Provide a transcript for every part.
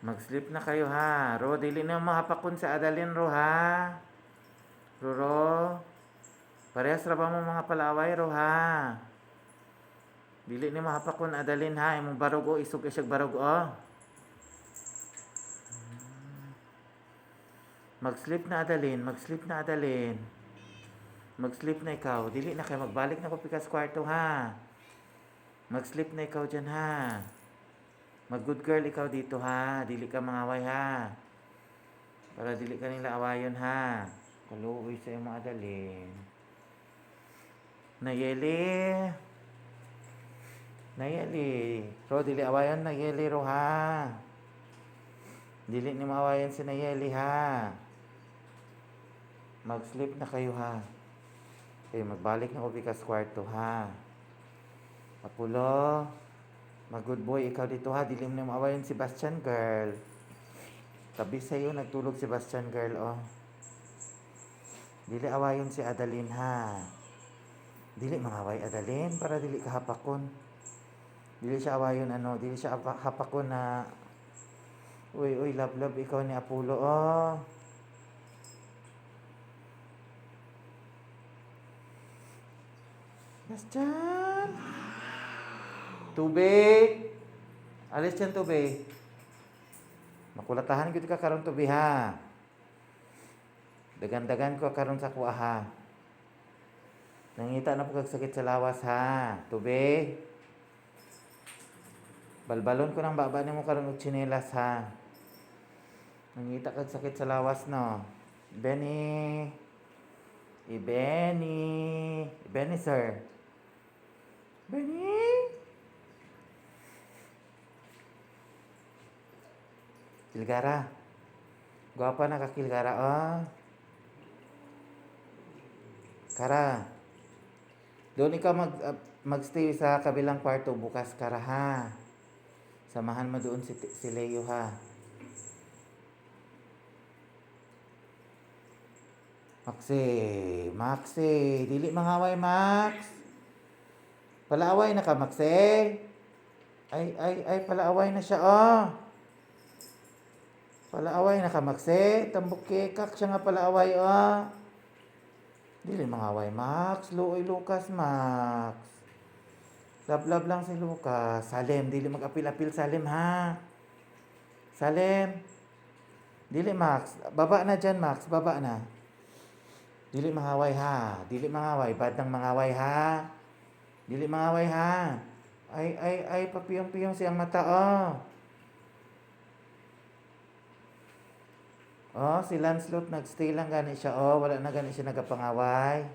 Mag-sleep na kayo ha. Ro, dili na mahapakon sa Adalin ro ha. Ro. Parehas ra ba mo mga palaway ro ha. Dili ni mahapakon Adalin ha. Imong barog o isog isyag barog o. Mag-sleep na Adalin, mag-sleep na Adalin. Mag-sleep na ikaw. Dili na kayo magbalik na ko pikas kwarto ha. Mag-sleep na ikaw dyan ha. Mag-good girl ikaw dito ha. Dili ka mangaway ha. Para dili ka nila awayon ha. Kaluoy sa imong Adalin. Nayeli. Nayeli. Ro, dili awayon Nayeli ro ha. Dili ni maawayan si Nayeli ha. Mag-sleep na kayo ha. Okay, magbalik na ko pikas kwarto ha. Apulo. Mag-good boy ikaw dito ha. Dili mo na maawayan si Bastian girl. Tabi sa'yo nagtulog si Bastian girl oh. Dili awayon si Adalin ha. Dili mangaway Adalin para dili ka hapakon. Dili siya awayon ano. Dili siya hapakon na uy, love ikaw ni Apulo oh. Bastian. Tubig. Alis dyan tubig. Makulatahan kita ka karon tubig ha. Dagan-dagan ko karon sa kuha ha. Nangita na po kag sakit sa lawas ha. Tubig. Balbalon ko ng baba nimo karon og tsinelas ha. Nangita kag sakit sa lawas no. Benny. Benny sir. Benny. Kilgara. Guwapa na ka Kilgara oh. Kara. Doon ikaw magstay sa kabilang kwarto bukas Kara ha. Samahan mo doon si Leo ha. Maxi, dili mangaway Max. Palaaway na ka Maxi. Ay, palaaway na siya oh. Palaaway na ka Maxi. Tambok kekak siya nga palaaway oh. Dili mangaway Max. Luoy Lucas Max. Love lang si Lucas. Salem, dili mag-apil-apil Salem ha. Salem. Dili Max. Baba na dyan Max. Baba na. Dili mangaway ha. Dili mangaway. Bad ng mangaway ha. Dili mangaway ha. Ay, papiyong-piyong siyang mata oh. Oh, si Lancelot nagstay lang gani siya oh. Wala na gani siya nagapangaway.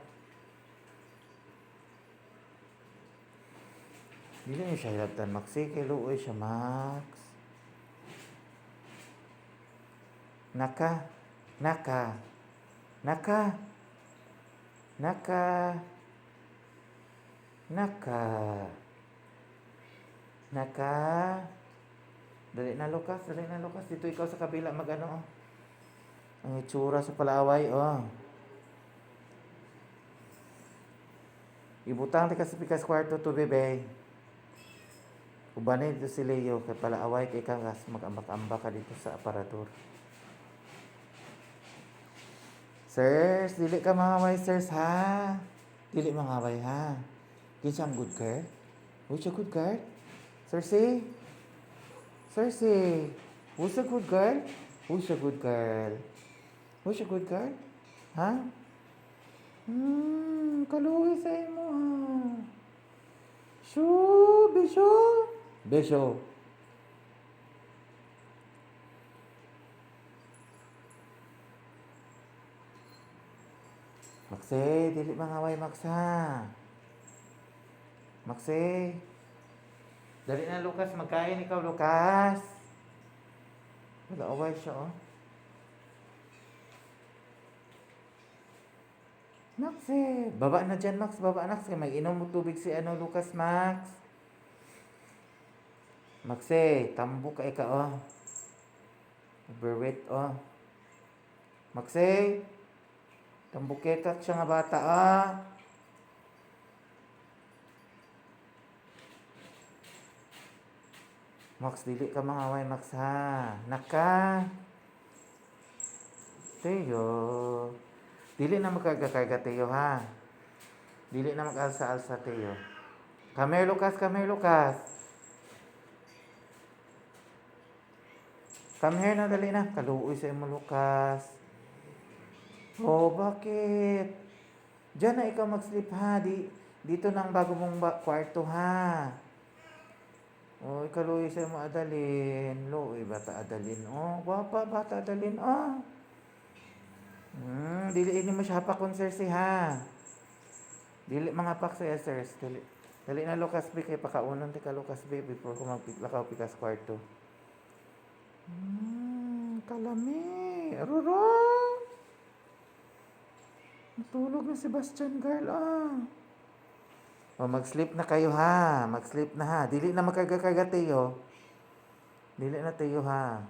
Dili niya siya hilabtan Maxi. Kay luoy siya Max. Naka. Dali na Lucas. Dito ikaw sa kabila magano oh. Ang itsura sa palaaway oh. Ibutang ti kasi pikas kwarto to bebe. Ubanay dito si Leo kay palaaway kay kangas mag-ambak-ambak ka dito sa aparador. Sirs, dili ka mangaway sirs ha. Dili mangaway ha. Kinsa ang good girl? Who's a good girl? Cersei? Who's a good girl? Who's a good girl? Ha? Kaluoy sa imo ha. Besyo. Maxi, dili mangaway Max ha. Maxi. Dali na Lucas, magkain ikaw Lucas. Wala away siya oh. Maxi, baba na dyan Max, baba na kasi mag-inom mo tubig si Lucas Max. Maxi, tambo ka ika oh. Overweight oh. Maxi, tambo kekak siya nga bata ah. Max, dili ka mga away, Max ha. Naka. Teo. Dili na magkagakarga, Teo ha. Dili na mag-alsa-alsa, Teo. Come here, Lucas, come here, Lucas. Come here na, dali na. Kaluoy sa imo, Lucas. Oh, bakit? Diyan na ikaw mag-sleep ha. Dito na ang bago mong kwarto ha. Oh, ikaluoy sa imo, Adalin. Luoy, bata Adalin. Oh, gwapa, bata Adalin. Oh. Dili ini mo siya pa konsersi ha. Dili mga pak sa sirs. Dali na Lucas B kay pakaunon ti ka Lucas B before ko maglakaw pikas kwarto. Kalami. Ruro. Natulog na si Sebastian girl ah. O mag-sleep na kayo ha. Mag-sleep na ha. Dili na magkagakarga Teo. Dili na Teo ha.